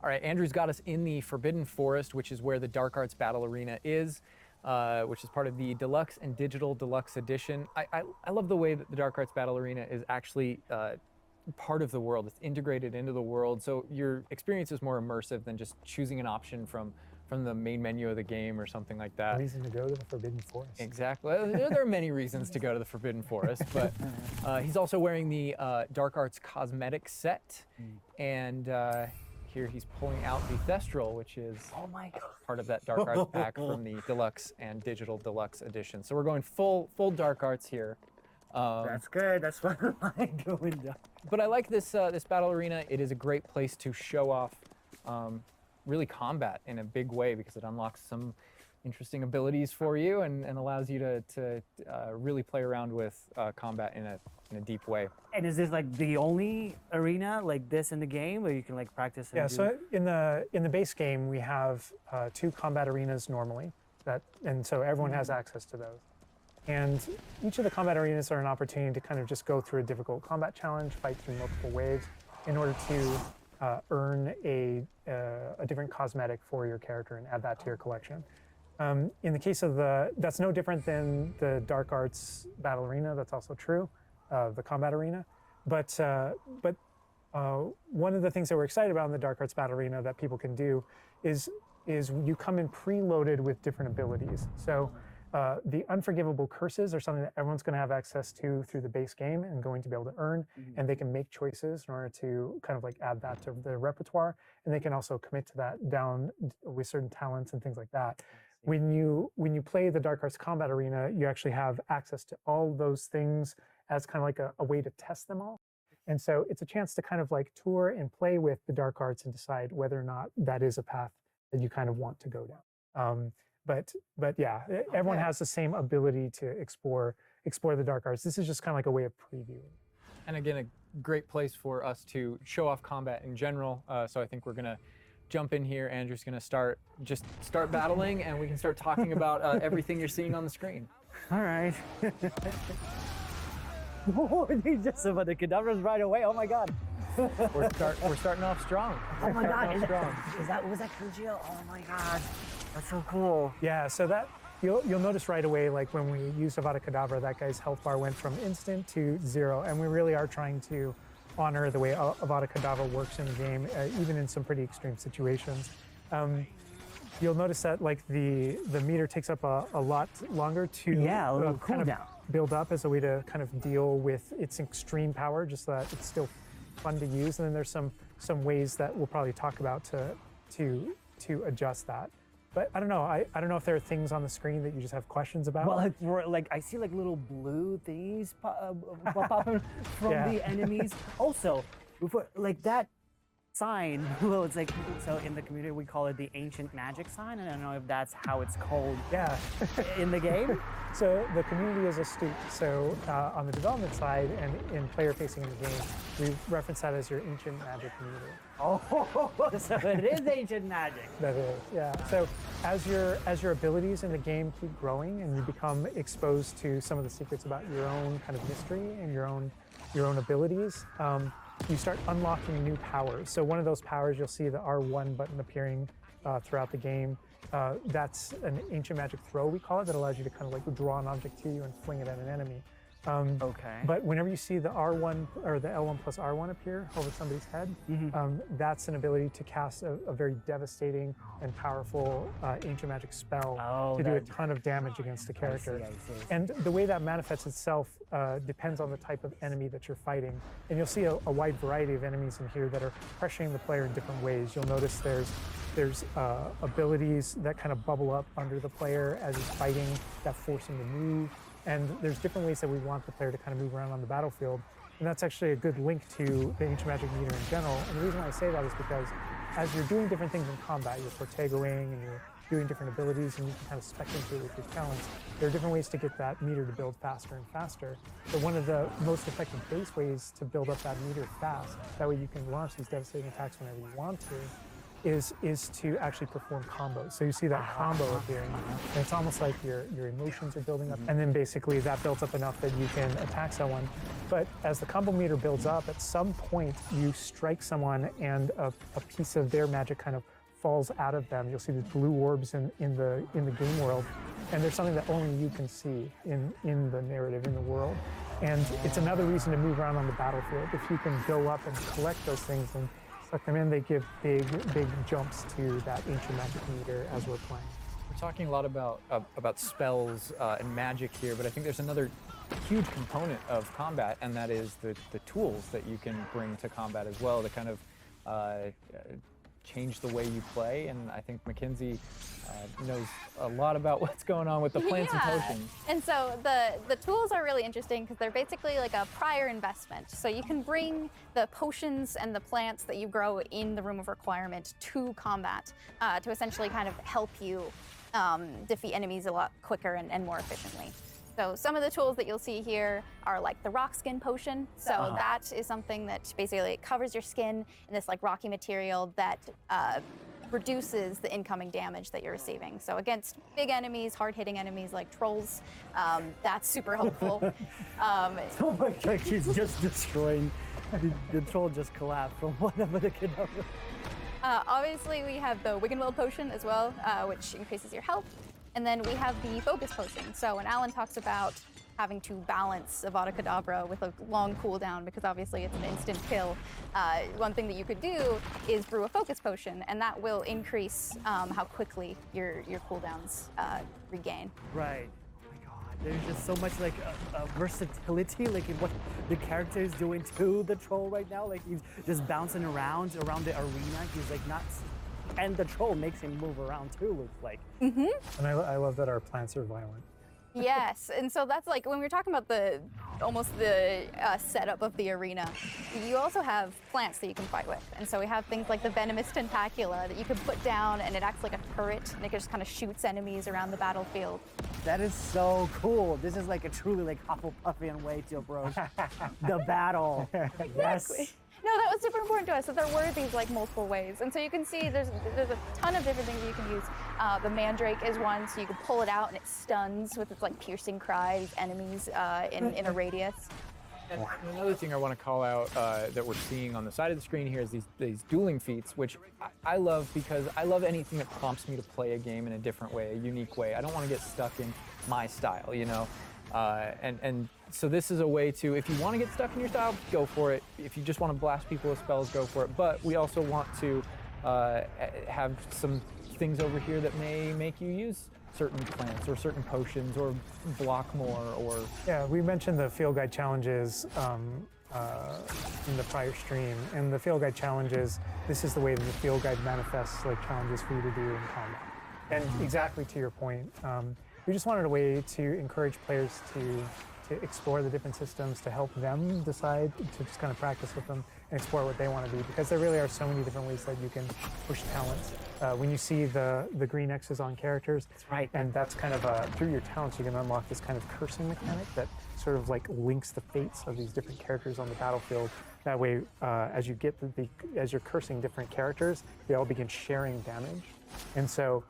All right, Andrew's got us in the Forbidden Forest, which is where the Dark Arts Battle Arena is, which is part of the Deluxe and Digital Deluxe Edition. I love the way that the Dark Arts Battle Arena is actually part of the world. It's integrated into the world, so your experience is more immersive than just choosing an option from the main menu of the game or something like that. A reason to go to the Forbidden Forest. Exactly. There are many reasons to go to the Forbidden Forest, but he's also wearing the Dark Arts cosmetic set, and here he's pulling out the Thestral, which is part of that Dark Arts pack from the Deluxe and Digital Deluxe Edition. So we're going full Dark Arts here. That's good. That's what I like doing. But I like this this battle arena. It is a great place to show off really combat in a big way, because it unlocks some interesting abilities for you and allows you to really play around with combat in a deep way. And is this like the only arena like this in the game where you can like practice? Yeah, so in the base game we have 2 combat arenas normally, and so everyone has access to those. And each of the combat arenas are an opportunity to kind of just go through a difficult combat challenge, fight through multiple waves in order to earn a different cosmetic for your character and add that to your collection. In the case of that's no different than the Dark Arts Battle Arena. That's also true, the combat arena. But one of the things that we're excited about in the Dark Arts Battle Arena that people can do is you come in preloaded with different abilities. So the unforgivable curses are something that everyone's going to have access to through the base game and going to be able to earn, and they can make choices in order to kind of like add that to their repertoire, and they can also commit to that down with certain talents and things like that. When you play the Dark Arts Combat Arena, you actually have access to all those things as kind of like a way to test them all. And so it's a chance to kind of like tour and play with the Dark Arts and decide whether or not that is a path that you kind of want to go down. But yeah, everyone has the same ability to explore the Dark Arts. This is just kind of like a way of previewing. And again, a great place for us to show off combat in general. So I think we're gonna jump in here. Andrew's gonna start battling, and we can start talking about everything you're seeing on the screen. All right. Oh, they just about the cadavers right away. Oh my God. We're starting off strong. Oh my God. Was that Kujio? Oh my God. That's so cool. Yeah, so that you'll notice right away, like when we used Avada Kedavra, that guy's health bar went from instant to 0, and we really are trying to honor the way Avada Kedavra works in the game, even in some pretty extreme situations. You'll notice that like the meter takes up a lot longer to kind of build up as a way to kind of deal with its extreme power, just so that it's still fun to use. And then there's some ways that we'll probably talk about to adjust that. But I don't know. I don't know if there are things on the screen that you just have questions about. Well, like I see like little blue things popping from the enemies. Also, like that sign, well, it's like, so in the community we call it the ancient magic sign. I don't know if that's how it's called in the game. So the community is astute. So on the development side and in player facing in the game, we reference that as your ancient magic meter. Oh, so it is ancient magic. That is, yeah. So as your abilities in the game keep growing and you become exposed to some of the secrets about your own kind of mystery and your own abilities, you start unlocking new powers. So one of those powers, you'll see the R1 button appearing throughout the game. That's an ancient magic throw, we call it, that allows you to kind of like draw an object to you and fling it at an enemy. But whenever you see the R1 or the L1 plus R1 appear over somebody's head, that's an ability to cast a very devastating and powerful ancient magic spell to do a ton of damage against the character. I see. And the way that manifests itself depends on the type of enemy that you're fighting. And you'll see a wide variety of enemies in here that are pressuring the player in different ways. You'll notice there's abilities that kind of bubble up under the player as he's fighting that force him to move. And there's different ways that we want the player to kind of move around on the battlefield. And that's actually a good link to the ancient magic meter in general. And the reason why I say that is because as you're doing different things in combat, you're Portegoing and you're doing different abilities and you can kind of spec into it with your talents, there are different ways to get that meter to build faster and faster. But one of the most effective base ways to build up that meter fast, that way you can launch these devastating attacks whenever you want to, is to actually perform combos. So you see that combo appearing, and it's almost like your emotions are building up, and then basically that builds up enough that you can attack someone. But as the combo meter builds up, at some point you strike someone, and a piece of their magic kind of falls out of them. You'll see these blue orbs in the game world, and there's something that only you can see in the narrative, in the world. And it's another reason to move around on the battlefield. If you can go up and collect those things and suck them in, they give big jumps to that ancient magic meter as we're playing. We're talking a lot about spells and magic here, but I think there's another huge component of combat, and that is the tools that you can bring to combat as well to kind of change the way you play. And I think Mackenzie knows a lot about what's going on with the plants and potions. And so the tools are really interesting because they're basically like a prior investment. So you can bring the potions and the plants that you grow in the room of requirement to combat to essentially kind of help you defeat enemies a lot quicker and more efficiently. So some of the tools that you'll see here are like the rock skin potion. So that is something that basically covers your skin in this like rocky material that reduces the incoming damage that you're receiving. So against big enemies, hard-hitting enemies like trolls, that's super helpful. Oh my god, he's just destroying. The troll just collapsed from one of the cadavers. Obviously, we have the Wiggenweld potion as well, which increases your health. And then we have the focus potion. So when Alan talks about having to balance Avada Kedavra with a long cooldown, because obviously it's an instant kill, one thing that you could do is brew a focus potion, and that will increase how quickly your cooldowns regain. Right. Oh my god, there's just so much like versatility, like in what the character is doing to the troll right now. Like he's just bouncing around the arena. He's like not. And the troll makes him move around too, looks like. And I love that our plants are violent. Yes, and so that's like when we're talking about almost the setup of the arena, you also have plants that you can fight with. And so we have things like the venomous tentacula that you can put down, and it acts like a turret, and it just kind of shoots enemies around the battlefield. That is so cool. This is like a truly like Hufflepuffian way to approach the battle. Yes. No, that was super important to us, that there were these like multiple ways. And so you can see there's a ton of different things you can use. The mandrake is one, so you can pull it out and it stuns with its like piercing cry these enemies in a radius. And another thing I want to call out that we're seeing on the side of the screen here is these dueling feats, which I love because I love anything that prompts me to play a game in a different way, a unique way. I don't want to get stuck in my style, you know? And so this is a way to, if you want to get stuck in your style, go for it. If you just want to blast people with spells, go for it. But we also want to have some things over here that may make you use certain plants or certain potions or block more or... Yeah, we mentioned the field guide challenges in the prior stream. And the field guide challenges, this is the way that the field guide manifests like challenges for you to do in combat. And exactly to your point, we just wanted a way to encourage players to explore the different systems, to help them decide, to just kind of practice with them and explore what they want to be, because there really are so many different ways that you can push talents. When you see the green X's on characters, that's right. And that's kind of through your talents you can unlock this kind of cursing mechanic that sort of like links the fates of these different characters on the battlefield. That way, as you get as you're cursing different characters, they all begin sharing damage, and so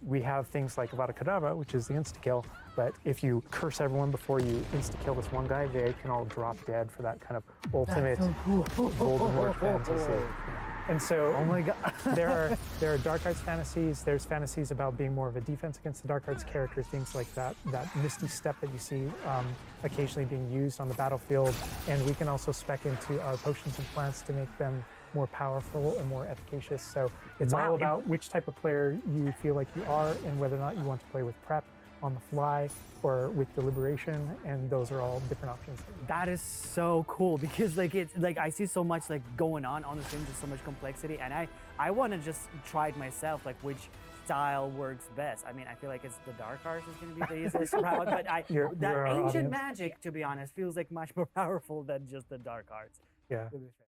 we have things like Avada Kedavra, which is the insta-kill, but if you curse everyone before you insta-kill this one guy, they can all drop dead for that kind of ultimate Voldemort fantasy. And so, oh my god, there are dark arts fantasies. There's fantasies about being more of a defense against the dark arts characters, things like that misty step that you see occasionally being used on the battlefield. And we can also spec into our potions and plants to make them more powerful and more efficacious. So it's all about which type of player you feel like you are and whether or not you want to play with prep on the fly or with deliberation, and those are all different options. That is so cool because like it's like I see so much like going on the stream, just so much complexity, and I want to just try it myself, like which style works best. I mean, I feel like it's the dark arts is going to be the easiest route, but that ancient magic, to be honest, feels like much more powerful than just the dark arts. Yeah. To be fair.